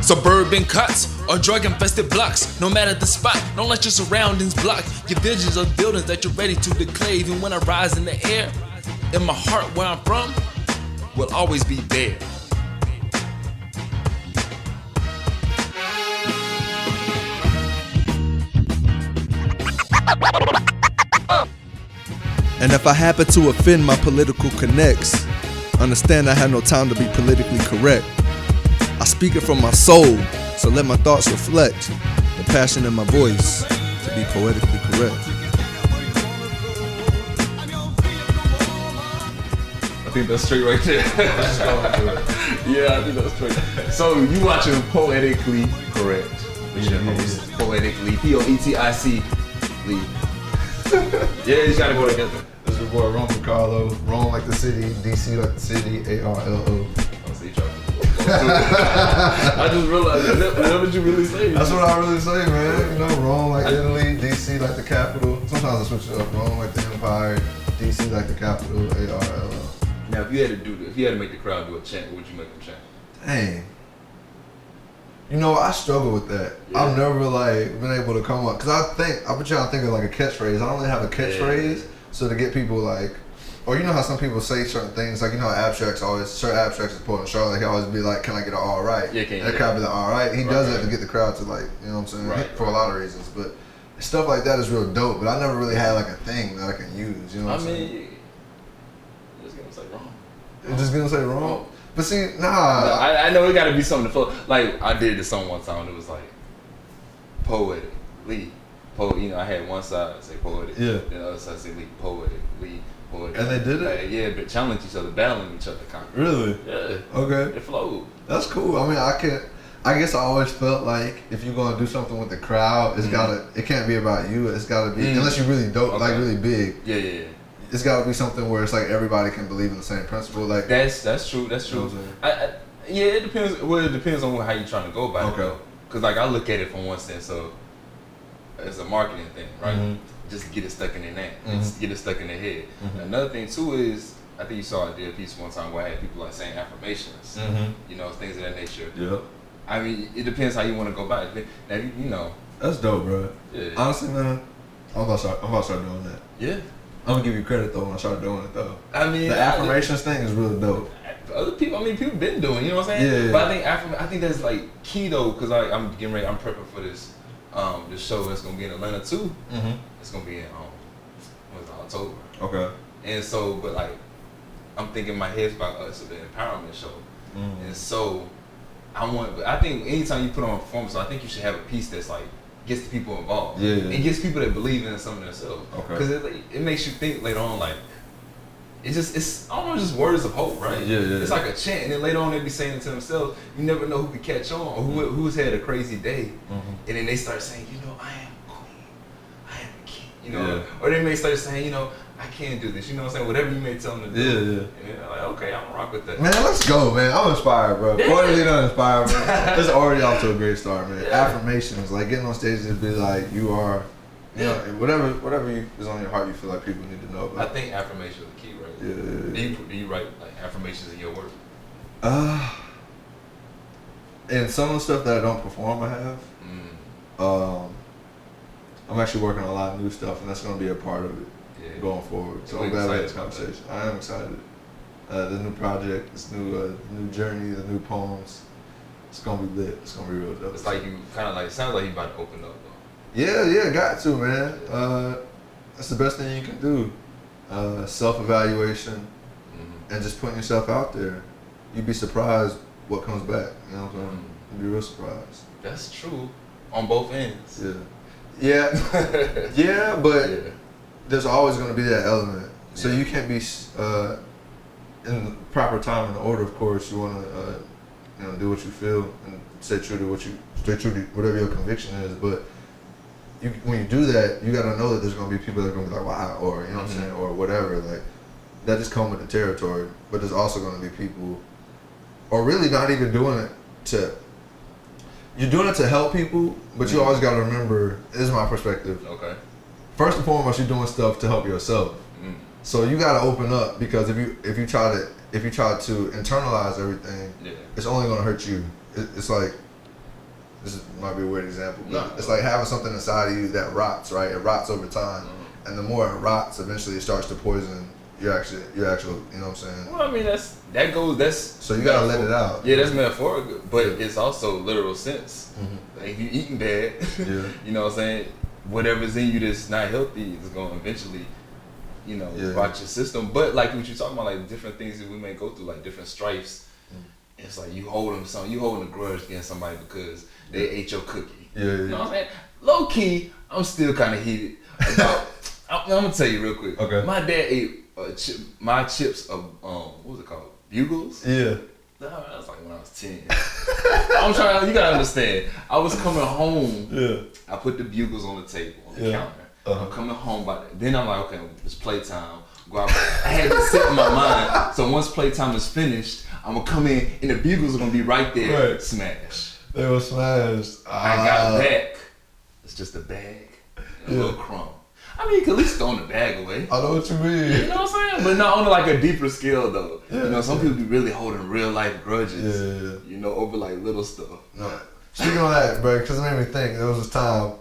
Suburban cuts or drug-infested blocks. No matter the spot, don't let your surroundings block your visions of buildings that you're ready to declare. Even when I rise in the air, in my heart where I'm from, will always be there. And if I happen to offend my political connects, understand I have no time to be politically correct. I speak it from my soul, so let my thoughts reflect the passion in my voice to be poetically correct. I think that's straight right there. Yeah, I think that's straight. So you watching Poetically Correct. Poetically, Poetically. Yeah, you gotta go together. This is your boy Ron from Carlo. Rome like the city, DC like the city, ARLO. I just realized, what did you really say? That's what I really say, man. You know, Rome like Italy, DC like the capital. Sometimes I switch it up. Rome like the empire, DC like the capital, ARLO. Now, if you had to make the crowd do a chant, what would you make them chant? Dang. You know, I struggle with that. Yeah. I've never like been able to come up, cause I've been trying to think of like a catchphrase. I don't really have a catchphrase, so to get people like, or you know how some people say certain things, like you know how abstracts is important. Charlotte, he always be like, "Can I get an all right?" Yeah, can you? That crowd be like, "All right." He does that to get the crowd to like, you know what I'm saying, for a lot of reasons. But stuff like that is real dope. But I never really had like a thing that I can use. You know what I'm saying? Just gonna say wrong. You're just gonna say wrong. But see, I know it gotta be something to flow. Like I did this song one time. It was like poetically. You know, I had one side say poetic, yeah, then the other side say poetically. And they did it? Yeah, but challenge each other, battling each other kind of. Really? Yeah. Okay. It flowed. That's cool. I mean, I guess I always felt like if you're gonna do something with the crowd, it can't be about you. It's gotta be, unless you're really dope, like really big. Yeah. It's gotta be something where it's like everybody can believe in the same principle. Like that's true. That's true. Yeah, it depends. Well, it depends on how you're trying to go about it. Okay. Because like I look at it from one sense of it's a marketing thing, right? Mm-hmm. Just get it stuck in their name, just get it stuck in their head. Mm-hmm. Another thing too is I think you saw I did a piece one time where I had people like saying affirmations, you know, things of that nature. Yeah. I mean, it depends how you want to go about it. Now, you know. That's dope, bro. Yeah. Honestly, man, I'm about to start doing that. Yeah. I'm gonna give you credit though when I start doing it though. I mean, the affirmations thing is really dope. Other people, people been doing, you know what I'm saying? Yeah. But I think that's like key though, because I'm prepping for this show that's gonna be in Atlanta too. Mm-hmm. It's gonna be in October. Okay. And so, but like, I'm thinking in my head about us, the empowerment show. Mm-hmm. And so, I think anytime you put on a performance, I think you should have a piece that's like gets the people involved. Yeah. And gets people that believe in something themselves. Okay. Because it makes you think later on like. It's I don't know, just words of hope, right? Yeah. It's like a chant, and then later on they be saying it to themselves. You never know who could catch on, or who's had a crazy day, and then they start saying, you know, I am queen, I am king, you know, or they may start saying, you know, I can't do this, you know what I'm saying? Whatever you may tell them to do. Yeah. And they're like, okay, I'm gonna rock with that. Man, let's go, man. I'm inspired, bro. Totally not inspired, man. It's already off to a great start, man. Yeah. Affirmations, like getting on stage and be like, you are. You know, whatever is on your heart, you feel like people need to know about. I think affirmation is the key, right? Yeah. Do you write like affirmations in your work? And some of the stuff that I don't perform, I have. I'm actually working on a lot of new stuff, and that's going to be a part of it going forward. So I'm glad we had this conversation. I am excited. The new project, this new journey, the new poems. It's going to be lit. It's going to be real dope. It's like you kind of like, it sounds like you about to open up. Yeah, got to, man. That's the best thing you can do. Self-evaluation and just putting yourself out there. You'd be surprised what comes back. You know what I'm saying? You'd be real surprised. That's true. On both ends. Yeah, but there's always going to be that element. So you can't be in the proper time and order. Of course, you want to do what you feel and stay true to whatever your conviction is, but. When you do that, you gotta know that there's gonna be people that are gonna be like, wow, or you know what I'm saying, or whatever. Like that just come with the territory. But there's also gonna be people, or really not even doing it you're doing it to help people, but you always gotta remember. This is my perspective. Okay. First and foremost, you're doing stuff to help yourself. So you gotta open up, because if you try to internalize everything, it's only gonna hurt you. It's like might be a weird example, but No. it's like having something inside of you that rots, right? It rots over time, and the more it rots, eventually it starts to poison your actual, you know what I'm saying? Well, I mean, that's. So you gotta let it out. Yeah, that's metaphorical, but it's also literal sense. Like if you eating bad, Yeah. you know what I'm saying? Whatever's in you that's not healthy is going to eventually, rot your system. But like what you're talking about, like different things that we may go through, like different strifes. It's like you holding a grudge against somebody because they ate your cookie. Yeah. You know what I'm saying? Low key, I'm still kind of heated about. I'm gonna tell you real quick. Okay. My dad ate my chips of what was it called? Bugles. Yeah. That was like when I was 10. You gotta understand. I was coming home. Yeah. I put the Bugles on the table, on the counter. Uh-huh. I'm coming home then I'm like, okay, it's playtime. Go out. I had to set in my mind. So once playtime is finished, I'm gonna come in and the Bugles are gonna be right there. Right. Smash. They were smashed. I got back. It's just a bag and a little crumb. I mean, you can at least throw the bag away. I know what you mean. You know what I'm saying? But not on like a deeper scale though. Yeah, Some people be really holding real life grudges. Yeah. Over like little stuff. No. Speaking of that, bro, because it made me think. There was this time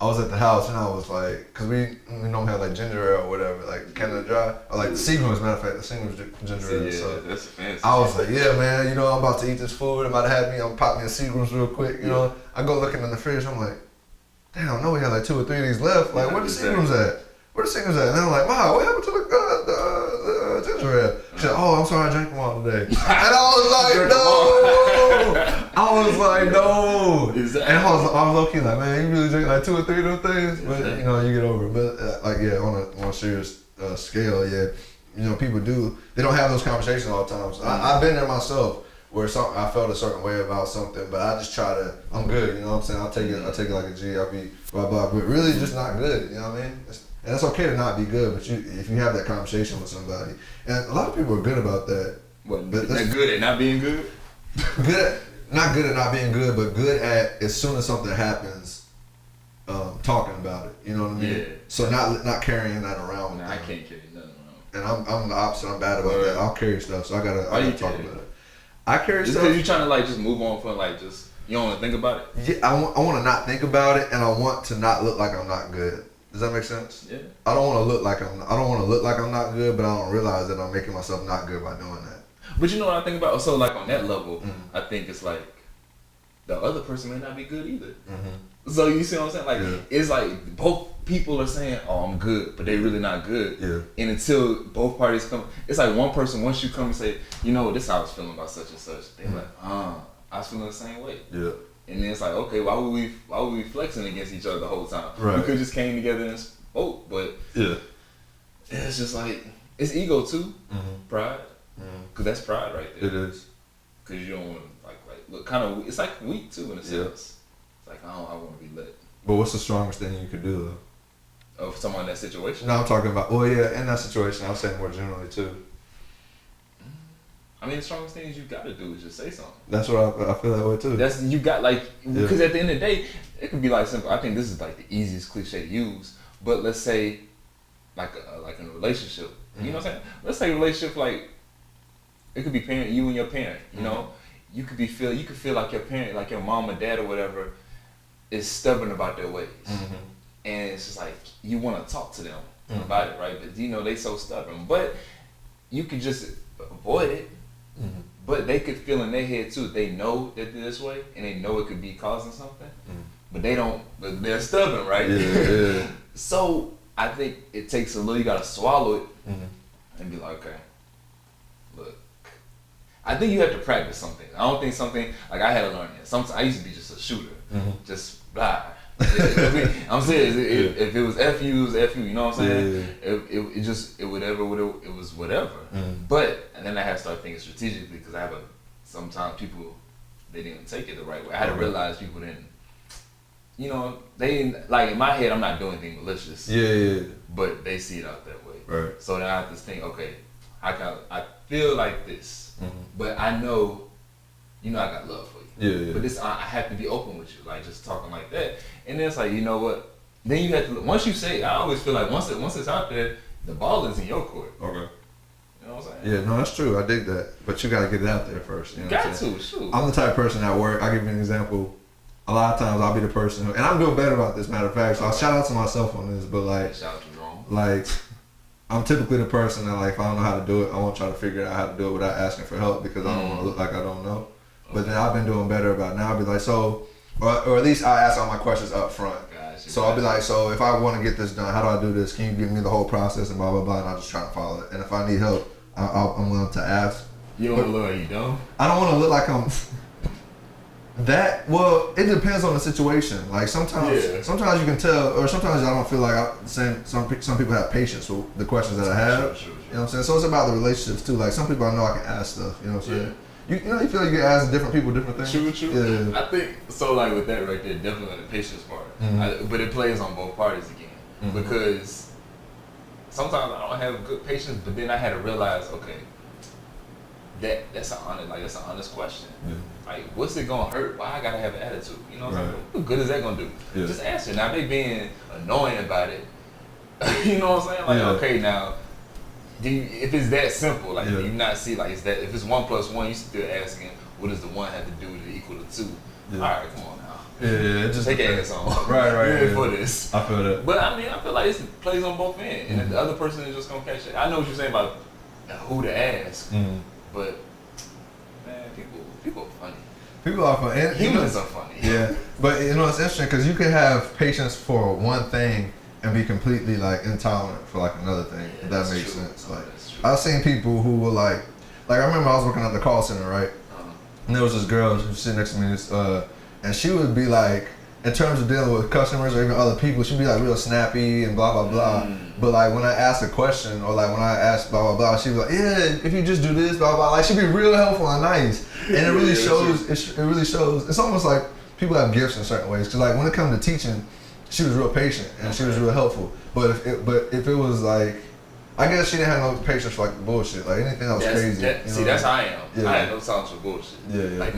I was at the house and I was like, because we normally have like ginger ale or whatever, like Canada Dry, or like the Seagram's, matter of fact, the Seagram's ginger ale. Yeah, so that's fancy. I was like, yeah, man, I'm about to eat this food. I'm about to have I'm pop me a Seagram's real quick. I go looking in the fridge. I'm like, damn, I know we had like 2 or 3 of these left. Like, where the Seagram's at? Where the Seagram's at? And I'm like, wow, what happened to the ginger ale? She's like, oh, I'm sorry, I drank them all today. And I was like, no. I was like, no. Exactly. And I was low-key like, man, you really drink like 2 or 3 of them things? But, you get over it. But, on a more serious scale, people they don't have those conversations all the time. So I've been there myself where I felt a certain way about something, but I just try to, I'm good, you know what I'm saying? I'll take it like a G, I'll be blah, blah, but really just not good, you know what I mean? And it's okay to not be good, but if you have that conversation with somebody, and a lot of people are good about that. But they're good at not being good? Not good at not being good, but good at as soon as something happens, talking about it. You know what I mean? Yeah. So not carrying that around with them. I can't carry nothing around. And I'm the opposite. I'm bad about that. I'll carry stuff, so I gotta talk about it. I carry just stuff. because you're trying to like just move on from like just you don't want to think about it. Yeah, I want to not think about it, and I want to not look like I'm not good. Does that make sense? Yeah. I don't want to look like I'm not good, but I don't realize that I'm making myself not good by doing that. But you know what I think about? So like on that level, I think it's like the other person may not be good either. Mm-hmm. So you see what I'm saying? Like it's like both people are saying, "Oh, I'm good," but they really not good. Yeah. And until both parties come, it's like one person once you come and say, "You know, this is how I was feeling about such and such." They're like, I was feeling the same way." Yeah. And then it's like, okay, why were we flexing against each other the whole time? Right. We could just came together and spoke, but it's just like it's ego too, pride, because that's pride right there. It is. Because you don't want to like look kind of. It's like weak too in a sense. Yeah. It's like I want to be let. But what's the strongest thing you could do though? Of someone in that situation. No, I'm talking about. Well, yeah, in that situation, I was saying more generally too. I mean, the strongest thing you got to do is just say something. That's what I feel that way too. That's you got because at the end of the day, it could be like simple. I think this is like the easiest cliche to use. But let's say, like in a relationship, you know what I'm saying? Let's say a relationship like it could be you and your parent. You know, you could feel like your parent, like your mom or dad or whatever, is stubborn about their ways, and it's just like you want to talk to them about it, right? But they so stubborn. But you could just avoid it. But they could feel in their head too. They know that they're this way, and they know it could be causing something. But they don't. But they're stubborn, right? Yeah. So I think it takes a little. You gotta swallow it and be like, okay, look. I think you have to practice something. I don't think something like I had to learn that. Sometimes I used to be just a shooter, just blah. I'm serious. If it was F you, it was F you. You know what I'm saying? It was whatever. But and then I had to start thinking strategically because sometimes people they didn't take it the right way. I had to realize people didn't. They like in my head I'm not doing anything malicious. Yeah. But they see it out that way. Right. So then I have to think, okay, I feel like this, but I know, I got love for you. Yeah. But this, I have to be open with you, like just talking like that. And then it's like, you know what? Then you have to. Once you say, I always feel like once it's out there, the ball is in your court. Okay. You know what I'm saying? Yeah, no, that's true. I dig that. But you got to get it out there first. You know got to, shoot. I'm the type of person at work. I'll give you an example. a lot of times I'll be the person who, and I'm doing better about this, matter of fact, so I'll shout out to myself on this, but like, Shout out to Jerome. like, I'm typically the person that like, if I don't know how to do it, I won't try to figure out how to do it without asking for help because I don't want to look like I don't know. But then I've been doing better about it. Now I'll be like, so, or at least I ask all my questions up front. Gotcha, So I'll be like, so if I want to get this done, how do I do this? Can you give me the whole process and blah, blah, blah, and I'll just try to follow it. And if I need help, I'm willing to ask. You don't want to look like you dumb? I don't want to look like I'm well, it depends on the situation. Like sometimes you can tell, or sometimes I don't feel like some people have patience with the questions that I have. Sure. You know what I'm saying? So it's about the relationships too. Like some people I know I can ask stuff. You know what I'm saying? You know, you feel like you can ask different people different things. True. Yeah. I think so. Like with that right there, definitely on the patience part. But it plays on both parties again because sometimes I don't have good patience, but then I had to realize, okay, that's an honest question. Yeah. Like, what's it gonna hurt? Why I gotta have an attitude? You know what I'm saying? Right. What good is that gonna do? Yeah. Just answer. Now they being annoying about it. You know what I'm saying? Like, okay, now, if it's that simple, like, do you not see, like, if it's 1 + 1, you still asking, what does the 1 have to do to equal the 2? Yeah. All right, come on now. Yeah, it just Take your ass on. Right. You're in Yeah. for this. I feel that. But I mean, I feel like it plays on both ends, and then the other person is just gonna catch it. I know what you're saying about who to ask, but man, people are funny. People are fun. And, Humans are funny. Yeah, but you know it's interesting because you can have patience for one thing and be completely like intolerant for like another thing. If that makes sense. Like I've seen people who were like I remember I was working at the call center, right? And there was this girl who was sitting next to me, and she would be like, in terms of dealing with customers or even other people, she'd be like real snappy and blah blah blah. But like when I asked a question or like when I asked blah blah blah, she'd be like, yeah, if you just do this blah blah. Like she'd be real helpful and nice, and it really shows. It really shows. It's almost like people have gifts in certain ways. Because like when it comes to teaching, she was real patient and she was real helpful. But if it was like, I guess she didn't have no patience for like bullshit, like anything that was crazy. That's how I am. Yeah. I had no tolerance for bullshit. Yeah. Like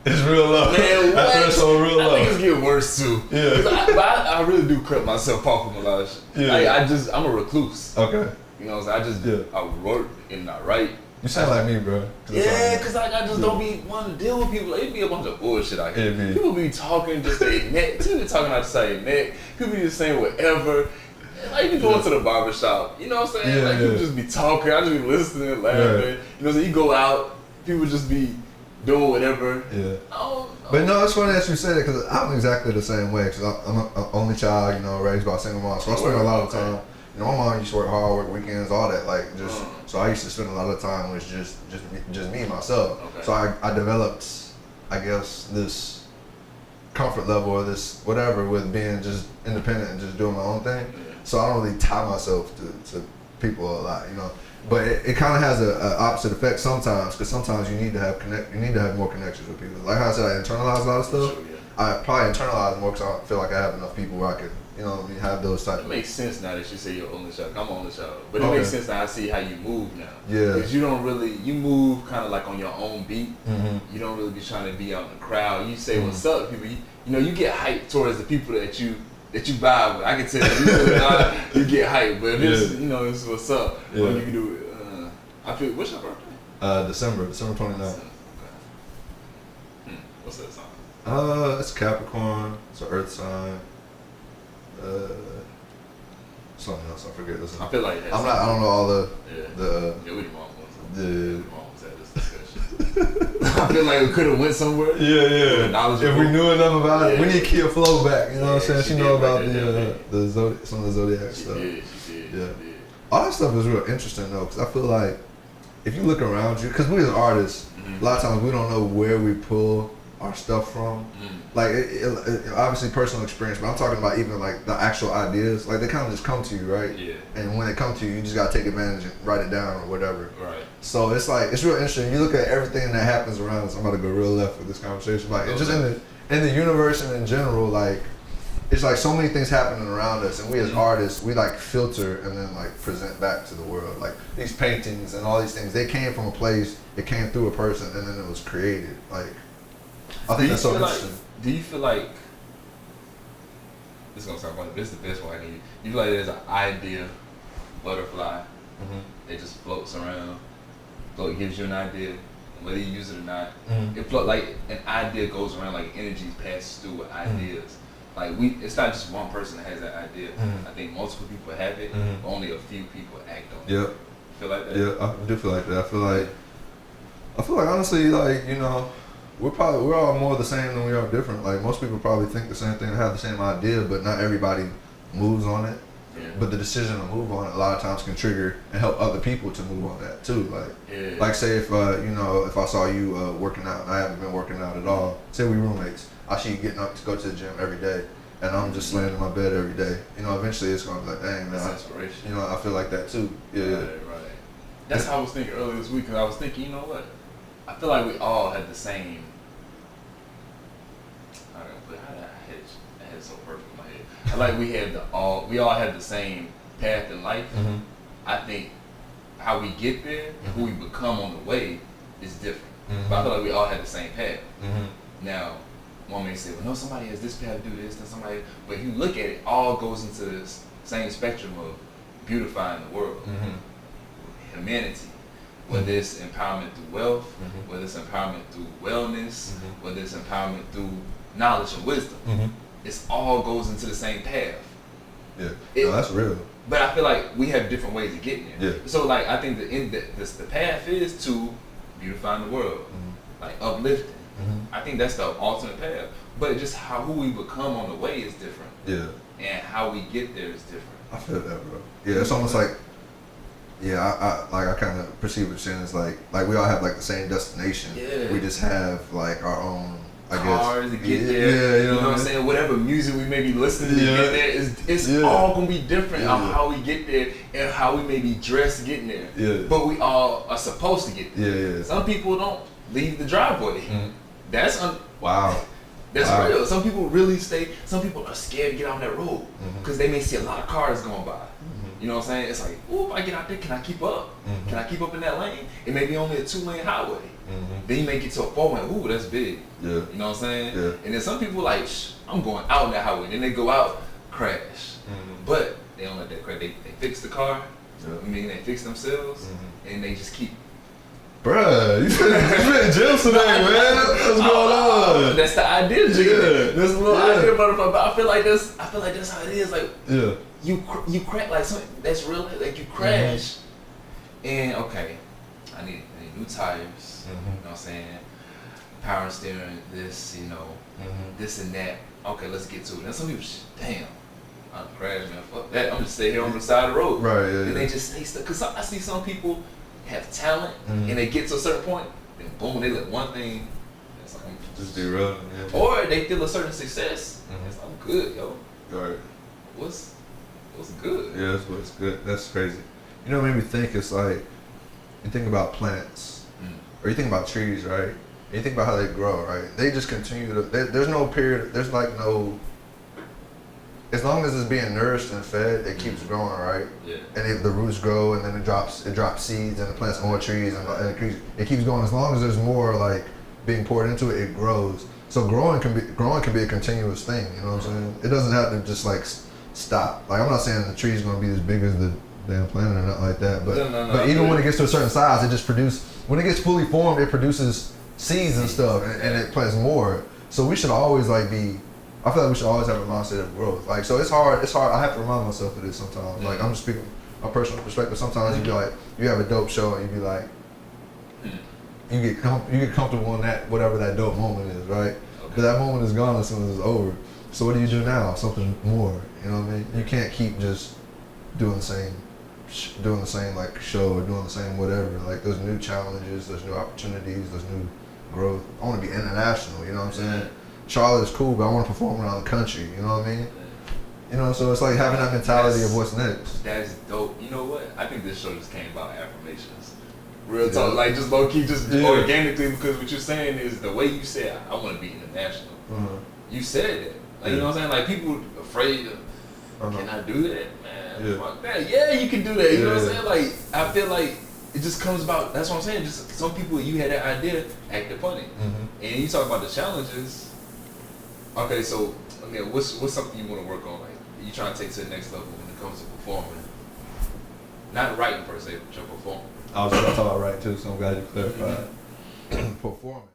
it's real love. Man, what? That's so real love. I think it's getting worse too. Yeah. But I really do cut myself off from a lot of shit. Yeah. Like I'm a recluse. Okay. You know what I'm saying? I work and I write. You sound like me, bro. Yeah, cause like I just don't be wanting to deal with people. Like, it be a bunch of bullshit out here. People be talking just their neck. People be talking out their neck. People be just saying whatever. Like you going to the barbershop, you know what I'm saying? Yeah, like people just be talking, I just be listening, laughing. Right. You know what I'm saying? You go out, people just be doing whatever. Yeah. But no, it's funny that you say that because I'm exactly the same way. Because I'm an only child, you know, raised by a single mom. So I spend a lot of time. You know, my mom used to work hard, work weekends, all that. Like just so I used to spend a lot of time with just me and myself. Okay. So I developed, I guess, this comfort level or this whatever with being just independent and just doing my own thing. Yeah. So I don't really tie myself to people a lot, you know. But it kind of has an opposite effect sometimes, because sometimes you need to have more connections with people. Like how I said, I internalize a lot of stuff. Sure, yeah. I probably internalize more because I feel like I have enough people where I can, you know, have those type It of. makes sense now that you say you're only child. I'm only child, but it Okay. makes sense now. I see how you move now. Yeah. Because you don't really move kind of like on your own beat. Mm-hmm. You don't really be trying to be out in the crowd. You say what's up, people. You know, you get hyped towards the people that you vibe with. I can tell you get hyped, but if it's it's what's up. Yeah. Well, you can do it. I feel. What's your birthday? December 29th. Okay. What's that sign? It's Capricorn. It's an Earth sign. Something else I forget. Listen, I feel like I don't know all the. Yeah, we the mom was. Yeah. We the mom was at this discussion. I feel like we could have went somewhere. Yeah. If we knew enough about it, we need Kia Flow back. You know what I'm saying? She know about the some of the zodiac stuff. She did. Yeah. All that stuff is real interesting though, because I feel like if you look around you, because we as artists, a lot of times we don't know where we pull our stuff from. Like it, obviously personal experience, but I'm talking about even like the actual ideas. Like they kind of just come to you, right? Yeah. And when they come to you, you just gotta take advantage and write it down or whatever. Right. So it's like it's real interesting. You look at everything that happens around us. I'm about to go real left with this conversation, like it's just in the universe and in general, like. It's like so many things happening around us, and we as artists, we like filter and then like present back to the world. Like these paintings and all these things, they came from a place, it came through a person, and then it was created. Like, I think that's so interesting. Do you feel like, this is gonna sound funny, but this is the best one I can use. You feel like there's an idea, butterfly, it just floats around, so it gives you an idea, whether you use it or not. Mhm. It like an idea goes around, like energy passes through with ideas. Like it's not just one person that has that idea. Mhm. I think multiple people have it, Mhm. but only a few people act on it. Yep. Feel like that? Yeah, I do feel like that. I feel like honestly, like, you know, we're all more the same than we are different. Like most people probably think the same thing, have the same idea, but not everybody moves on it. Yeah. But the decision to move on it a lot of times can trigger and help other people to move on that too. Like say if you know, if I saw you working out and I haven't been working out at all, say we roommates, I see you getting up to go to the gym every day, and I'm just laying in my bed every day. You know, eventually it's gonna be like, dang man, That's inspiration. you know, I feel like that too. Yeah. Right. That's how I was thinking earlier this week, because I was thinking, you know what? I feel like we all had the same. I don't know, but how did I had it so perfect in my head? I feel like we all had the same path in life. Mhm. I think how we get there and who we become on the way is different. Mhm. But I feel like we all had the same path. Mhm. Now, one may say, well, no, somebody has this path to do this, then somebody. But if you look at it, all goes into this same spectrum of beautifying the world. Mhm. Humanity, whether it's empowerment through wealth, Mhm. whether it's empowerment through wellness, Mhm. whether it's empowerment through knowledge and wisdom, Mhm. it's all goes into the same path. Yeah. It- No, that's real. But I feel like we have different ways of getting there. Yeah. So like I think the path is to beautifying the world, Mhm. like uplifting. Mhm. I think that's the ultimate path. But just who we become on the way is different, Yeah. and how we get there is different. I feel that, bro. Yeah, it's almost like, yeah, I kind of perceive what you're saying. It's like we all have like the same destination. Yeah. We just have like our own, I Cars guess. to get Yeah, there. Yeah, You know what I'm saying? Whatever music we may be listening to Yeah. get there, it's Yeah. all gonna be different Yeah. on how we get there and how we may be dressed getting there. Yeah. But we all are supposed to get there. Yeah, yeah. Some people don't leave the driveway. Mhm. That's Wow. That's Wow. real. Some people really stay. Some people are scared to get out on that road Mhm. because they may see a lot of cars going by. You know what I'm saying? It's like, ooh, if I get out there, can I keep up? Mhm. Can I keep up in that lane? It may be only a 2-lane highway. Mhm. Then you may get to a 4-lane. Ooh, that's big. Yeah. You know what I'm saying? Yeah. And then some people like, I'm going out on that highway. Then they go out, crash. Mhm. But they don't let that crash. They fix the car. Yeah. I mean, they fix themselves, Mhm. and they just keep. Bruh, you been in jail today, man. What's going on? That's the idea, G. Yeah. That's a little Yeah. idea, motherfucker. But I feel like that's how it is. Like Yeah. you crash like something that's real. Like you crash, and okay, I need new tires. You know what I'm saying? Power steering, this, this and that. Okay, let's get to it. And some people, damn, I'm crashing, man. Fuck that. I'm just stay here on the side of the road. Right, yeah, And yeah. they just stay stuck. Cause I see some people have talent, Mhm. and they get to a certain point, then boom, they let one thing. It's like, Just be real. Yeah. or they feel a certain success. Mhm. It's like, I'm good, yo. Right. What's good? Yeah, that's what's good. That's crazy. You know what made me think? It's like, you think about plants, or you think about trees, right? And you think about how they grow, right? They just continue to, there's no period, there's like no, as long as it's being nourished and fed, it keeps growing, right? Yeah. And if the roots grow, and then it drops seeds, and it plants more trees, and it keeps going. As long as there's more like being poured into it, it grows. So growing can be a continuous thing. You know what I'm saying? It doesn't have to just like stop. Like I'm not saying the tree's gonna be as big as the damn planet or nothing like that. But No, but even when it gets to a certain size, it just when it gets fully formed, it produces seeds and stuff, and it plants more. So we should always like be. I feel like we should always have a mindset of growth. Like, so it's hard. I have to remind myself of this sometimes. Like, I'm just speaking from a personal perspective. Sometimes you be like, you have a dope show, and you be like, you get comfortable in that whatever that dope moment is, right? But that moment is gone as soon as it's over. So what do you do now? Something more. You know what I mean? You can't keep just doing the same like show or doing the same whatever. Like, there's new challenges, there's new opportunities, there's new growth. I want to be international. You know what I'm saying? Charlotte is cool, but I want to perform around the country. You know what I mean? You know, so it's like having that mentality of what's next. That's dope. You know what? I think this show just came about affirmations. Real talk, like just low key, just organically, because what you're saying is the way you said, I want to be international. You said it. Like, you know what I'm saying? Like, people afraid of, can I do that? Man, fuck that. Yeah, you can do that. You know what I'm saying? Like, I feel like it just comes about, that's what I'm saying. Just some people, you had that idea, act upon it. And you talk about the challenges. Okay, so, I mean, what's something you want to work on? Like, you trying to take to the next level when it comes to performing? Not writing per se, but your performing. I was going to talk about right too, so I'm glad you clarified. performance.